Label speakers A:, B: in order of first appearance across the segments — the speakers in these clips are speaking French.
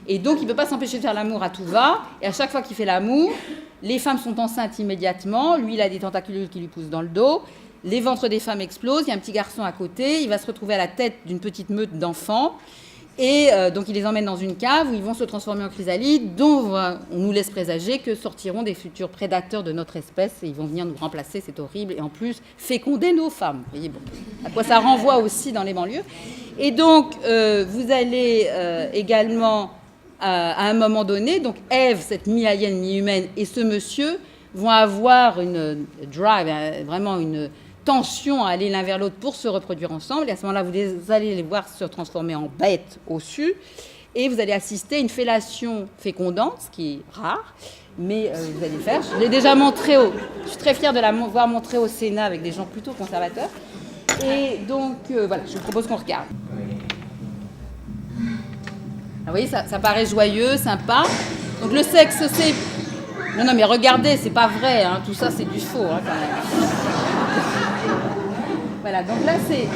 A: Et donc, il ne peut pas s'empêcher de faire l'amour à tout va. Et à chaque fois qu'il fait l'amour, les femmes sont enceintes immédiatement. Lui, il a des tentacules qui lui poussent dans le dos. Les ventres des femmes explosent. Il y a un petit garçon à côté. Il va se retrouver à la tête d'une petite meute d'enfants. Et donc, il les emmène dans une cave où ils vont se transformer en chrysalides, dont on nous laisse présager que sortiront des futurs prédateurs de notre espèce. Et ils vont venir nous remplacer, c'est horrible. Et en plus, féconder nos femmes. Vous voyez, bon, à quoi ça renvoie aussi dans les banlieues. Et donc, vous allez également, à un moment donné, donc Ève, cette mi-alien, mi-humaine, et ce monsieur vont avoir une drive, vraiment une tension à aller l'un vers l'autre pour se reproduire ensemble. Et à ce moment-là, vous allez les voir se transformer en bêtes ossues. Et vous allez assister à une fellation fécondante, ce qui est rare. Mais vous allez le faire. Je l'ai déjà montré je suis très fière de l'avoir montré au Sénat avec des gens plutôt conservateurs. Et donc, voilà, je vous propose qu'on regarde. Ah, vous voyez, ça paraît joyeux, sympa. Donc, le sexe, c'est... Non, mais regardez, c'est pas vrai, hein, tout ça, c'est du faux, hein, quand même. Voilà, donc là, c'est...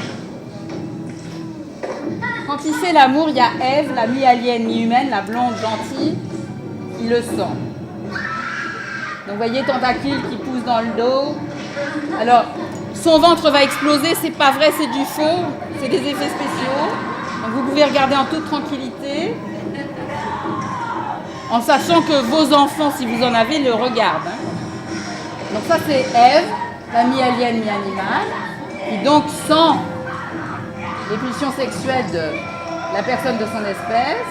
A: Quand il fait l'amour, il y a Ève, la mi-alien, mi-humaine, la blonde gentille, qui le sent. Donc, vous voyez, tentacules qui poussent dans le dos. Alors... Son ventre va exploser, c'est pas vrai, c'est du faux, c'est des effets spéciaux. Donc vous pouvez regarder en toute tranquillité, en sachant que vos enfants, si vous en avez, le regardent. Hein. Donc ça c'est Ève, la mi-alien, mi-animale, qui donc sent les pulsions sexuelles de la personne de son espèce.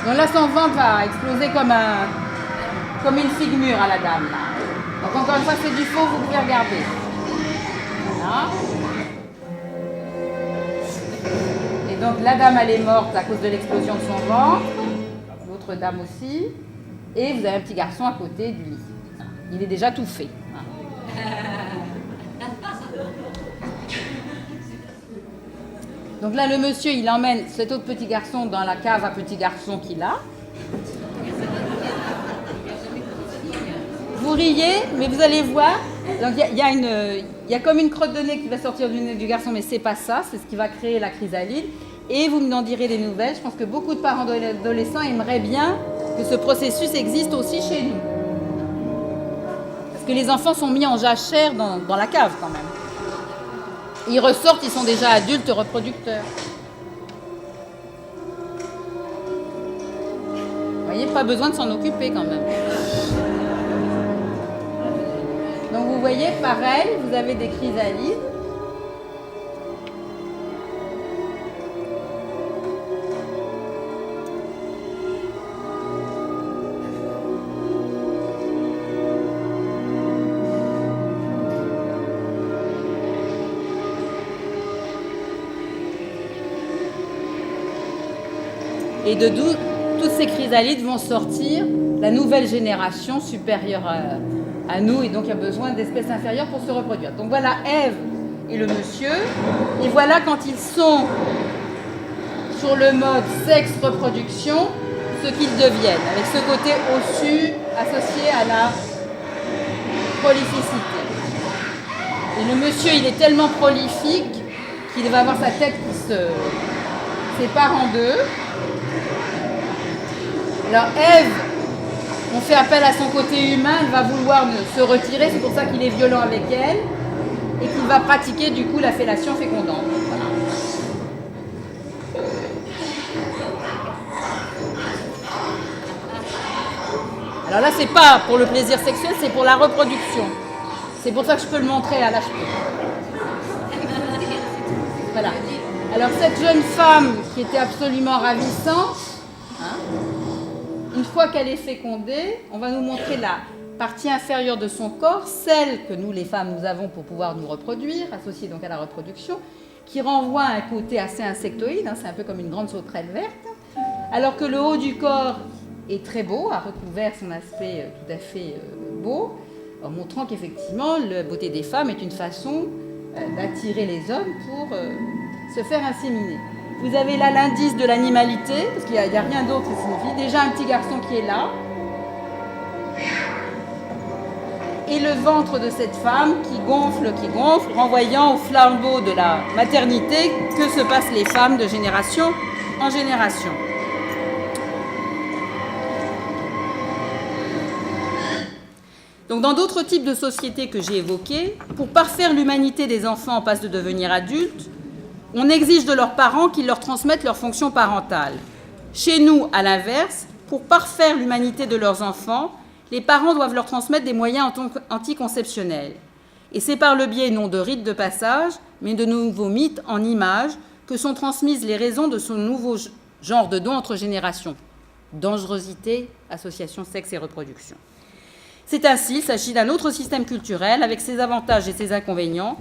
A: Donc là son ventre va exploser comme une figure à la dame. Là. Donc encore une fois, c'est du faux, vous pouvez regarder. Voilà. Et donc la dame, elle est morte à cause de l'explosion de son ventre. L'autre dame aussi. Et vous avez un petit garçon à côté du lit. Il est déjà tout fait. Donc là, le monsieur, il emmène cet autre petit garçon dans la cave à petit garçon qu'il a. Vous riez, mais vous allez voir. Donc il y a comme une crotte de nez qui va sortir du nez du garçon, mais c'est pas ça. C'est ce qui va créer la chrysalide. Et vous m'en direz des nouvelles. Je pense que beaucoup de parents adolescents aimeraient bien que ce processus existe aussi chez nous. Parce que les enfants sont mis en jachère dans la cave quand même. Ils ressortent, ils sont déjà adultes reproducteurs. Vous voyez, pas besoin de s'en occuper quand même. Donc vous voyez, pareil, vous avez des chrysalides. Et de d'où toutes ces chrysalides vont sortir la nouvelle génération supérieure à nous, et donc il y a besoin d'espèces inférieures pour se reproduire. Donc voilà Ève et le monsieur, et voilà quand ils sont sur le mode sexe-reproduction, ce qu'ils deviennent, avec ce côté ossu associé à la prolificité. Et le monsieur, il est tellement prolifique qu'il va avoir sa tête qui se sépare en deux. Alors Ève, on fait appel à son côté humain, elle va vouloir se retirer, c'est pour ça qu'il est violent avec elle, et qu'il va pratiquer du coup la fellation fécondante. Voilà. Alors là, c'est pas pour le plaisir sexuel, c'est pour la reproduction. C'est pour ça que je peux le montrer à l'HP. Voilà. Alors cette jeune femme qui était absolument ravissante, hein, une fois qu'elle est fécondée, on va nous montrer la partie inférieure de son corps, celle que nous les femmes nous avons pour pouvoir nous reproduire, associée donc à la reproduction, qui renvoie à un côté assez insectoïde, hein, c'est un peu comme une grande sauterelle verte, alors que le haut du corps est très beau, a recouvert son aspect tout à fait beau, en montrant qu'effectivement la beauté des femmes est une façon d'attirer les hommes pour se faire inséminer. Vous avez là l'indice de l'animalité, parce qu'il n'y a rien d'autre qui signifie. Déjà un petit garçon qui est là. et le ventre de cette femme qui gonfle, renvoyant au flambeau de la maternité que se passent les femmes de génération en génération. Donc, dans d'autres types de sociétés que j'ai évoquées, pour parfaire l'humanité des enfants en passe de devenir adultes, on exige de leurs parents qu'ils leur transmettent leur fonction parentale. Chez nous, à l'inverse, pour parfaire l'humanité de leurs enfants, les parents doivent leur transmettre des moyens anticonceptionnels. Et c'est par le biais non de rites de passage, mais de nouveaux mythes en images que sont transmises les raisons de ce nouveau genre de don entre générations. Dangerosité, association sexe et reproduction. C'est ainsi, il s'agit d'un autre système culturel avec ses avantages et ses inconvénients,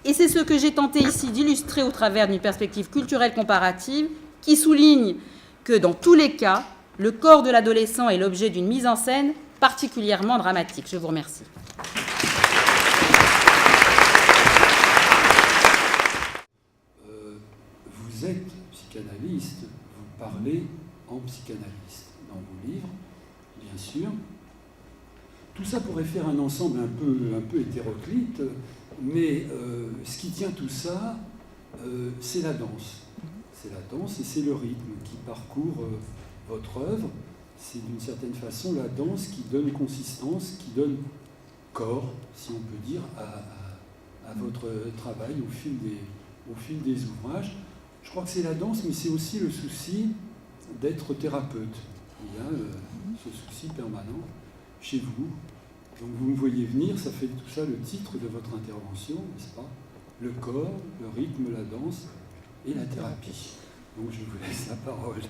A: et c'est ce que j'ai tenté ici d'illustrer au travers d'une perspective culturelle comparative qui souligne que dans tous les cas, le corps de l'adolescent est l'objet d'une mise en scène particulièrement dramatique. Je vous remercie.
B: Vous êtes psychanalyste, vous parlez en psychanalyste dans vos livres, bien sûr. Tout ça pourrait faire un ensemble un peu hétéroclite, mais ce qui tient tout ça, c'est la danse. C'est la danse et c'est le rythme qui parcourt votre œuvre. C'est d'une certaine façon la danse qui donne consistance, qui donne corps, si on peut dire, à votre travail au fil des ouvrages. Je crois que c'est la danse, mais c'est aussi le souci d'être thérapeute. Il y a ce souci permanent chez vous. Donc vous me voyez venir, ça fait tout ça le titre de votre intervention, n'est-ce pas? Le corps, le rythme, la danse et la thérapie. Donc je vous laisse la parole.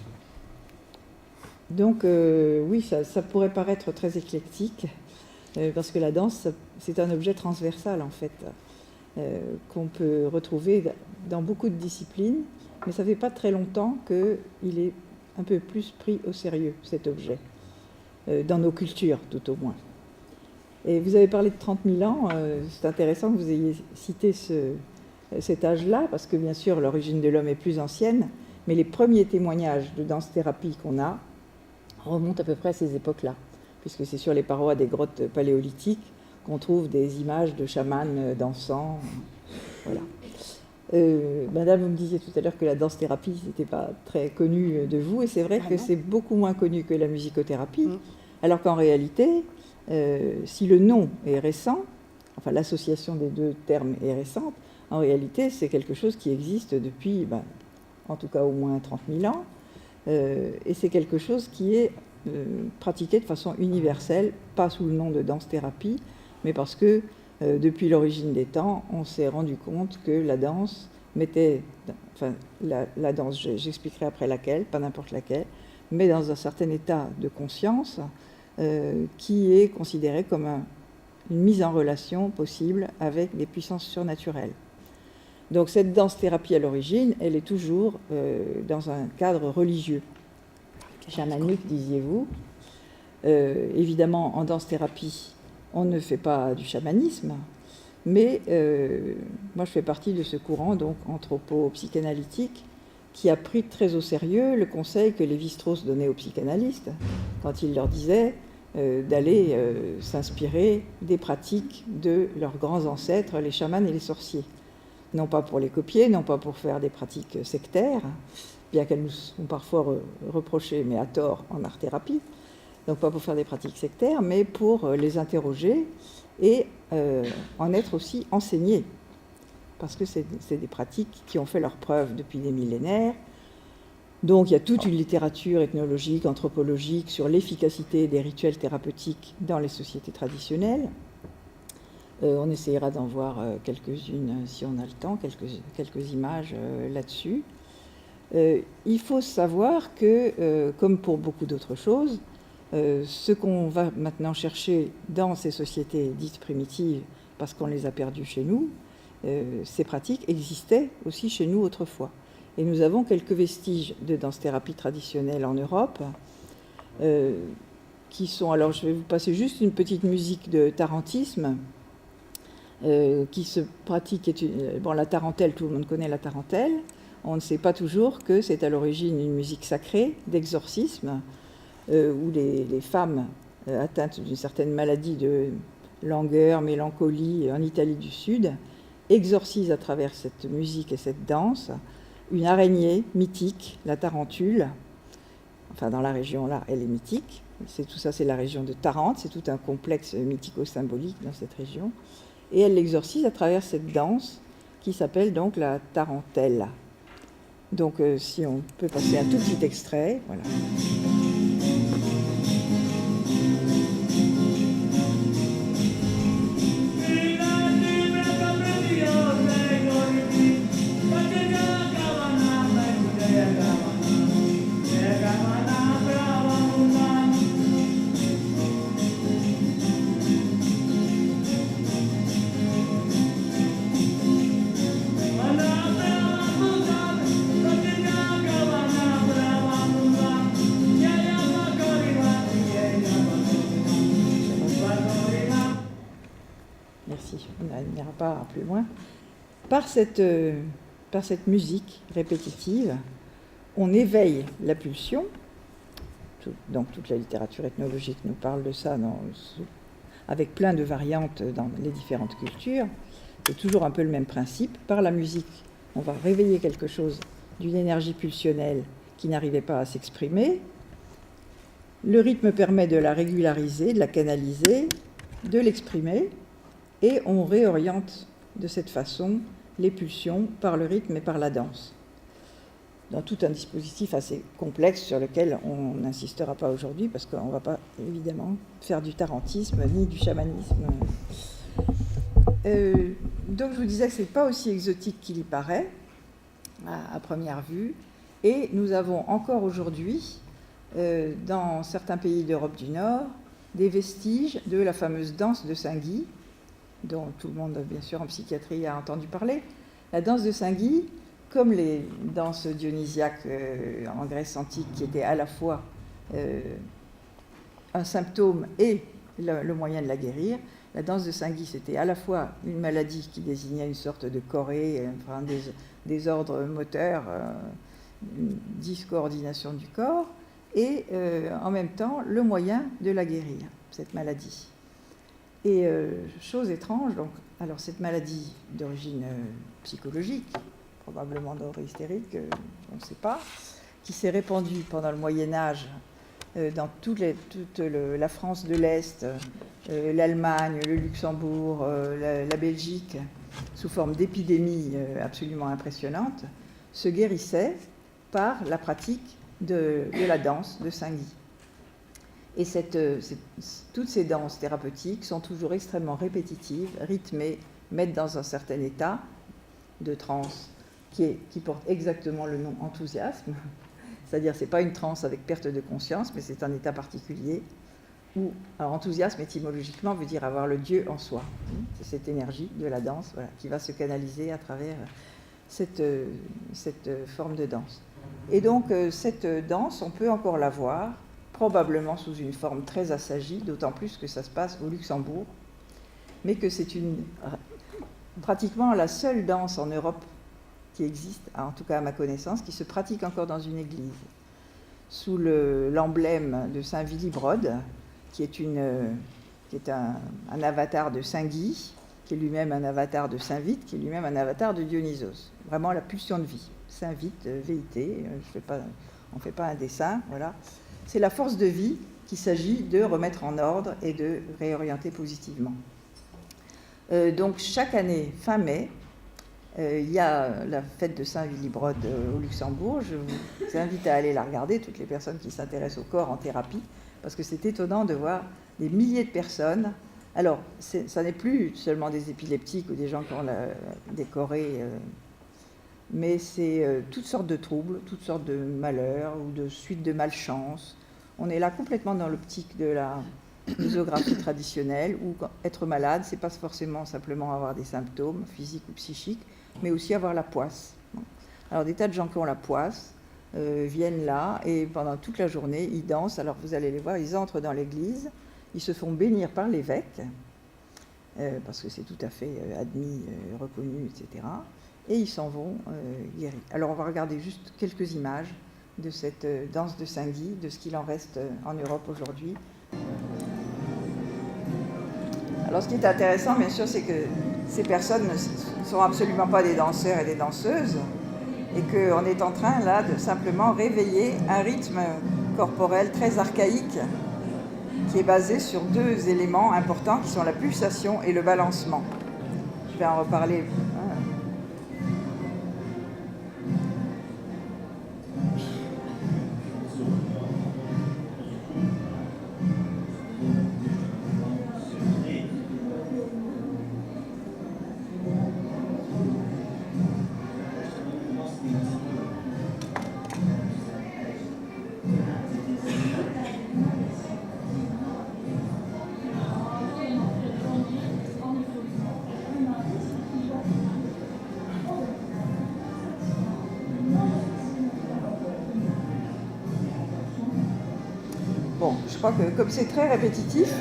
C: Donc oui, ça pourrait paraître très éclectique, parce que la danse, c'est un objet transversal en fait, qu'on peut retrouver dans beaucoup de disciplines, mais ça ne fait pas très longtemps qu'il est un peu plus pris au sérieux, cet objet, dans nos cultures tout au moins. Et vous avez parlé de 30 000 ans, c'est intéressant que vous ayez cité cet âge-là, parce que bien sûr l'origine de l'homme est plus ancienne, mais les premiers témoignages de danse-thérapie qu'on a remontent à peu près à ces époques-là, puisque c'est sur les parois des grottes paléolithiques qu'on trouve des images de chamans dansant. Voilà. Madame, vous me disiez tout à l'heure que la danse-thérapie, n'était pas très connu de vous, et c'est vrai que c'est beaucoup moins connu que la musicothérapie, alors qu'en réalité, si le nom est récent, enfin l'association des deux termes est récente, en réalité c'est quelque chose qui existe depuis, en tout cas au moins 30 000 ans, et c'est quelque chose qui est pratiqué de façon universelle, pas sous le nom de danse-thérapie, mais parce que depuis l'origine des temps, on s'est rendu compte que la danse mettait, enfin la danse, j'expliquerai après laquelle, pas n'importe laquelle, mais dans un certain état de conscience qui est considéré comme une mise en relation possible avec des puissances surnaturelles. Donc cette danse-thérapie à l'origine, elle est toujours dans un cadre religieux, chamanique, disiez-vous. Évidemment, en danse-thérapie, on ne fait pas du chamanisme, mais moi je fais partie de ce courant donc anthropo-psychanalytique qui a pris très au sérieux le conseil que Lévi-Strauss donnait aux psychanalystes quand il leur disait d'aller s'inspirer des pratiques de leurs grands ancêtres, les chamans et les sorciers. Non pas pour les copier, non pas pour faire des pratiques sectaires, bien qu'elles nous sont parfois reprochées, mais à tort, en art-thérapie, donc pas pour faire des pratiques sectaires, mais pour les interroger et en être aussi enseignés, parce que c'est des pratiques qui ont fait leurs preuves depuis des millénaires. Donc il y a toute une littérature ethnologique, anthropologique sur l'efficacité des rituels thérapeutiques dans les sociétés traditionnelles. On essayera d'en voir quelques-unes si on a le temps, quelques images là-dessus. Il faut savoir que, comme pour beaucoup d'autres choses, ce qu'on va maintenant chercher dans ces sociétés dites primitives, parce qu'on les a perdues chez nous, ces pratiques existaient aussi chez nous autrefois. Et nous avons quelques vestiges de danse-thérapie traditionnelle en Europe, qui sont... Alors, je vais vous passer juste une petite musique de tarantisme, qui se pratique... Bon, la tarentelle, tout le monde connaît la tarentelle. On ne sait pas toujours que c'est à l'origine une musique sacrée d'exorcisme, où les femmes atteintes d'une certaine maladie langueur, mélancolie en Italie du Sud, exorcise à travers cette musique et cette danse une araignée mythique, la tarentule. Enfin, dans la région là, elle est mythique. Tout ça, c'est la région de Tarente, c'est tout un complexe mythico-symbolique dans cette région. Et elle l'exorcise à travers cette danse qui s'appelle donc la tarentelle. Donc, si on peut passer un tout petit extrait, voilà. Merci, on n'ira pas plus loin. Par cette musique répétitive, on éveille la pulsion. Donc toute la littérature ethnologique nous parle de ça, avec plein de variantes dans les différentes cultures. C'est toujours un peu le même principe. Par la musique, on va réveiller quelque chose d'une énergie pulsionnelle qui n'arrivait pas à s'exprimer. Le rythme permet de la régulariser, de la canaliser, de l'exprimer, et on réoriente de cette façon les pulsions par le rythme et par la danse. Dans tout un dispositif assez complexe sur lequel on n'insistera pas aujourd'hui, parce qu'on ne va pas évidemment faire du tarantisme ni du chamanisme. Donc je vous disais que ce n'est pas aussi exotique qu'il y paraît à première vue, et nous avons encore aujourd'hui, dans certains pays d'Europe du Nord, des vestiges de la fameuse danse de Saint-Guy, dont tout le monde, bien sûr, en psychiatrie a entendu parler. La danse de Saint-Guy, comme les danses dionysiaques en Grèce antique, qui étaient à la fois un symptôme et le moyen de la guérir, la danse de Saint-Guy, c'était à la fois une maladie qui désignait une sorte de chorée, enfin, des ordres moteurs, une discoordination du corps, et en même temps le moyen de la guérir, cette maladie. Et chose étrange, donc, alors cette maladie d'origine psychologique, probablement d'ordre hystérique, on ne sait pas, qui s'est répandue pendant le Moyen-Âge dans toute la France de l'Est, l'Allemagne, le Luxembourg, la Belgique, sous forme d'épidémies absolument impressionnantes, se guérissait par la pratique de la danse de Saint-Guy. Et toutes ces danses thérapeutiques sont toujours extrêmement répétitives, rythmées, mettent dans un certain état de transe qui porte exactement le nom enthousiasme. C'est-à-dire, ce n'est pas une transe avec perte de conscience, mais c'est un état particulier où, alors, enthousiasme étymologiquement veut dire avoir le Dieu en soi. C'est cette énergie de la danse, voilà, qui va se canaliser à travers cette forme de danse. Et donc, cette danse, on peut encore la voir, probablement sous une forme très assagie, d'autant plus que ça se passe au Luxembourg, mais que c'est pratiquement la seule danse en Europe qui existe, en tout cas à ma connaissance, qui se pratique encore dans une église, sous l'emblème de Saint Willibrod, qui est un avatar de Saint Guy, qui est lui-même un avatar de Saint Vite, qui est lui-même un avatar de Dionysos. Vraiment la pulsion de vie. Saint Vite, VIT, on ne fait pas un dessin, voilà. C'est la force de vie qu'il s'agit de remettre en ordre et de réorienter positivement. Donc chaque année, fin mai, il y a la fête de Saint Willibrod au Luxembourg. Je vous invite à aller la regarder, toutes les personnes qui s'intéressent au corps en thérapie, parce que c'est étonnant de voir des milliers de personnes. Alors, ça n'est plus seulement des épileptiques ou des gens qui ont des chorées, mais c'est toutes sortes de troubles, toutes sortes de malheurs ou de suites de malchance. On est là complètement dans l'optique de la muséographie traditionnelle, où être malade, c'est pas forcément simplement avoir des symptômes physiques ou psychiques, mais aussi avoir la poisse. Alors des tas de gens qui ont la poisse viennent là et pendant toute la journée, ils dansent. Alors vous allez les voir, ils entrent dans l'église, ils se font bénir par l'évêque, parce que c'est tout à fait admis, reconnu, etc. Et ils s'en vont guéris. Alors on va regarder juste quelques images de cette danse de Saint-Guy, de ce qu'il en reste en Europe aujourd'hui. Alors ce qui est intéressant, bien sûr, c'est que ces personnes ne sont absolument pas des danseurs et des danseuses, et qu'on est en train, là, de simplement réveiller un rythme corporel très archaïque, qui est basé sur deux éléments importants, qui sont la pulsation et le balancement. Je vais en reparler. Bon, je crois que comme c'est très répétitif,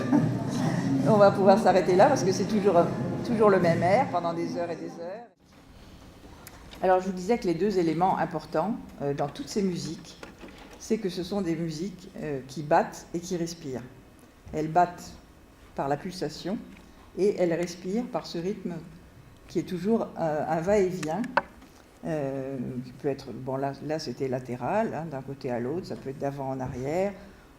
C: on va pouvoir s'arrêter là parce que c'est toujours le même air pendant des heures et des heures. Alors je vous disais que les deux éléments importants dans toutes ces musiques, c'est que ce sont des musiques qui battent et qui respirent. Elles battent par la pulsation et elles respirent par ce rythme qui est toujours un va-et-vient. Qui peut être, bon là c'était latéral, hein, d'un côté à l'autre, ça peut être d'avant en arrière,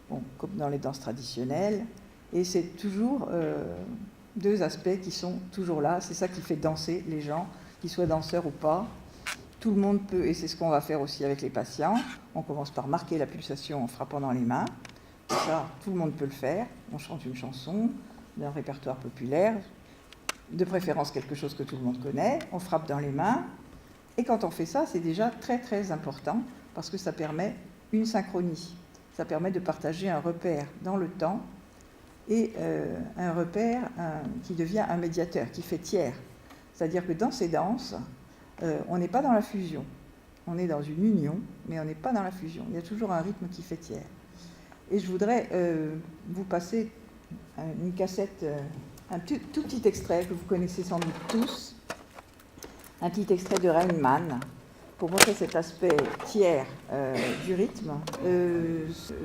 C: bon, comme dans les danses traditionnelles, et c'est toujours deux aspects qui sont toujours là, c'est ça qui fait danser les gens, qu'ils soient danseurs ou pas. Tout le monde peut, et c'est ce qu'on va faire aussi avec les patients, on commence par marquer la pulsation en frappant dans les mains, ça tout le monde peut le faire, on chante une chanson d'un répertoire populaire, de préférence quelque chose que tout le monde connaît, on frappe dans les mains. Et quand on fait ça, c'est déjà très très important parce que ça permet une synchronie. Ça permet de partager un repère dans le temps et un repère qui devient un médiateur, qui fait tiers. C'est-à-dire que dans ces danses, on n'est pas dans la fusion. On est dans une union, mais on n'est pas dans la fusion. Il y a toujours un rythme qui fait tiers. Et je voudrais vous passer une cassette, un tout petit extrait que vous connaissez sans doute tous. Un petit extrait de Rainman pour montrer cet aspect tiers du rythme.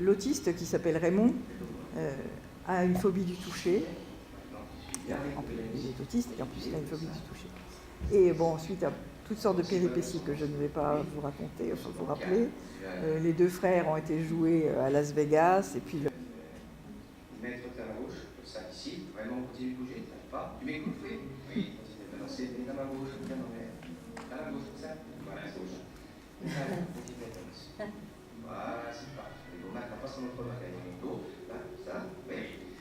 C: L'autiste qui s'appelle Raymond a une phobie du toucher. Il est autiste et en plus il a une phobie du toucher. Et bon, suite à toutes sortes de péripéties que je ne vais pas vous raconter, enfin vous rappeler, les deux frères ont été joués à Las Vegas et puis
D: mettre ta main gauche, comme ça, ici, vraiment continue de bouger, t'arrives pas, tu m'écoutes, oui, oui, continue de balancer, mets ta main gauche, bien dans l'air, la main gauche, comme ça, voilà, gauche, continue de balancer, voilà, c'est parfait, les mains, t'as pas son autre main, derrière mon dos, là, ça, oui,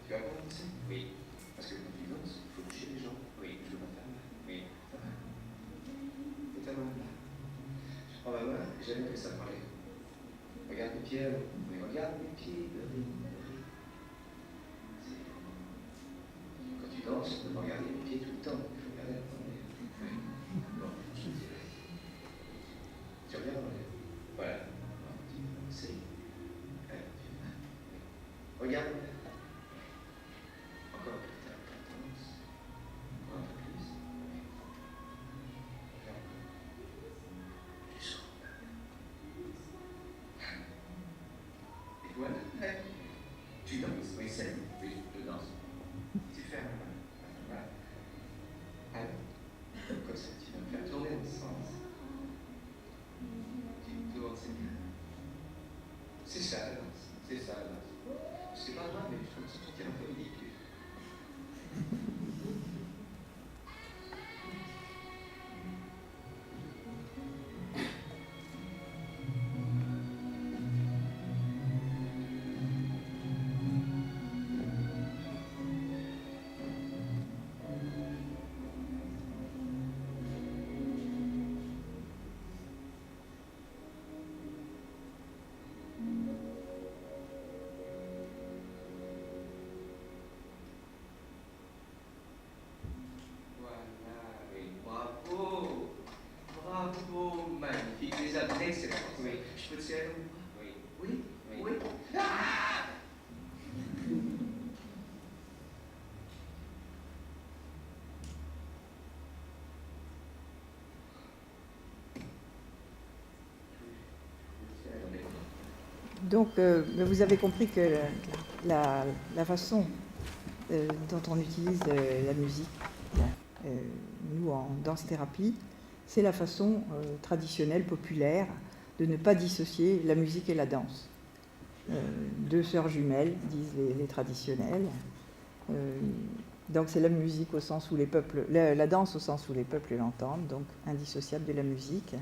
D: tu vas commencer, oui, parce que quand tu danses, il faut toucher les gens, oui, je vois ta main, oui, ta main, mets ta main là, je prends ma main, j'aime que ça parlait, regarde mes pieds, mais regarde mes pieds, tu danses, tu peux regarder les pieds tout le temps. Il faut regarder la première. Bon, je dirais. Tu regardes en l'air. Voilà. C'est. Regarde en l'air. Encore plus tard, danse. Encore un peu plus. Tu sors. Et voilà. Tu danses. Oui, c'est. Oui, je danse. Tu fermes. Voilà. Alors, comme ça, tu vas me faire tourner dans le sens. Tu tournes, c'est bien. C'est ça la danse. C'est ça la danse. C'est pas grave, mais je trouve que c'est un peu ridicule. Bravo, magnifique, les abnés, c'est la force. Oui, je peux te serrer dans mon bras. Oui, oui, oui. Oui. Ah
C: donc vous avez compris que la façon dont on utilise la musique, nous en danse-thérapie, c'est la façon traditionnelle, populaire, de ne pas dissocier la musique et la danse. Deux sœurs jumelles, disent les traditionnels. Donc c'est la musique au sens où les peuples, la danse au sens où les peuples l'entendent, donc indissociable de la musique.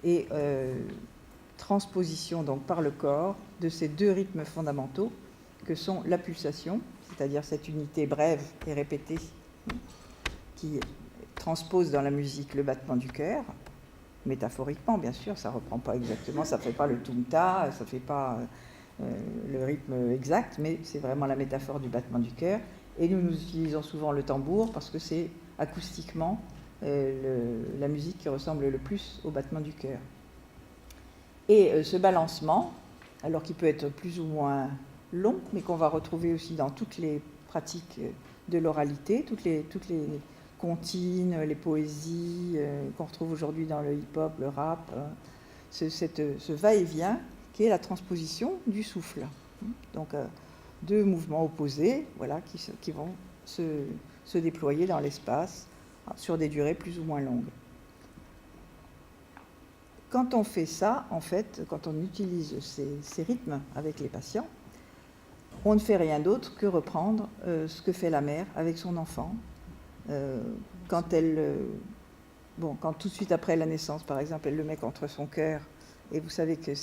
C: Et transposition donc par le corps de ces deux rythmes fondamentaux que sont la pulsation, c'est-à-dire cette unité brève et répétée qui transpose dans la musique le battement du cœur, métaphoriquement bien sûr, ça ne reprend pas exactement, ça ne fait pas le tumta, ça ne fait pas le rythme exact, mais c'est vraiment la métaphore du battement du cœur. Et nous utilisons souvent le tambour parce que c'est acoustiquement la musique qui ressemble le plus au battement du cœur. Et ce balancement, alors qu'il peut être plus ou moins long, mais qu'on va retrouver aussi dans toutes les pratiques de l'oralité, toutes les comptines, les poésies qu'on retrouve aujourd'hui dans le hip-hop, le rap, ce va-et-vient qui est la transposition du souffle. Donc deux mouvements opposés, voilà, qui vont se déployer dans l'espace sur des durées plus ou moins longues. Quand on fait ça, en fait, quand on utilise ces rythmes avec les patients, on ne fait rien d'autre que reprendre ce que fait la mère avec son enfant. Quand tout de suite après la naissance, par exemple, elle le met contre son cœur, et vous savez que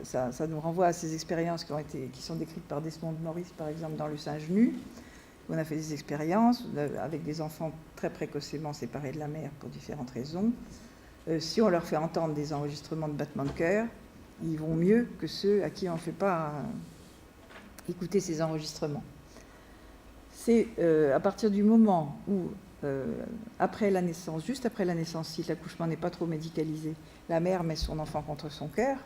C: ça nous renvoie à ces expériences qui sont décrites par Desmond Morris, par exemple, dans Le singe nu. On a fait des expériences avec des enfants très précocement séparés de la mère pour différentes raisons. Si on leur fait entendre des enregistrements de battements de cœur, ils vont mieux que ceux à qui on ne fait pas écouter ces enregistrements. C'est à partir du moment où, après la naissance, juste après la naissance, si l'accouchement n'est pas trop médicalisé, la mère met son enfant contre son cœur,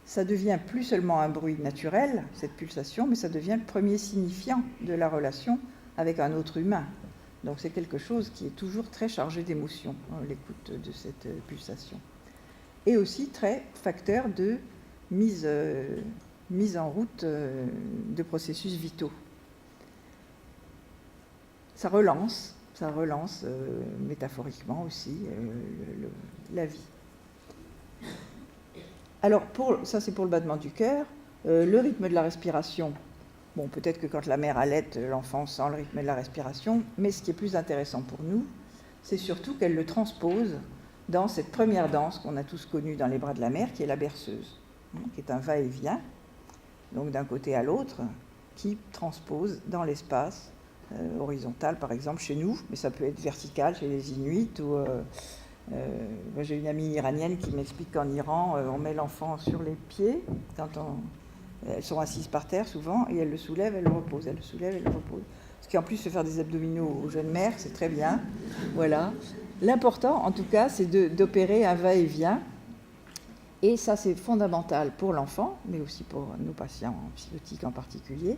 C: ça devient plus seulement un bruit naturel, cette pulsation, mais ça devient le premier signifiant de la relation avec un autre humain. Donc c'est quelque chose qui est toujours très chargé d'émotion, l'écoute de cette pulsation. Et aussi très facteur de mise en route de processus vitaux. Ça relance métaphoriquement aussi la vie. Alors, ça c'est pour le battement du cœur. Le rythme de la respiration, bon, peut-être que quand la mère allaite, l'enfant sent le rythme de la respiration, mais ce qui est plus intéressant pour nous, c'est surtout qu'elle le transpose dans cette première danse qu'on a tous connue dans les bras de la mère, qui est la berceuse, qui est un va-et-vient, donc d'un côté à l'autre, qui transpose dans l'espace, horizontal par exemple chez nous, mais ça peut être vertical chez les Inuits, ou moi, j'ai une amie iranienne qui m'explique qu'en Iran, on met l'enfant sur les pieds, elles sont assises par terre souvent, et elle le soulève, elle le repose, elle le soulève, elle le repose. Ce qui en plus fait faire des abdominaux aux jeunes mères, c'est très bien. Voilà. L'important, en tout cas, c'est d'opérer un va-et-vient. Et ça, c'est fondamental pour l'enfant, mais aussi pour nos patients psychotiques en particulier,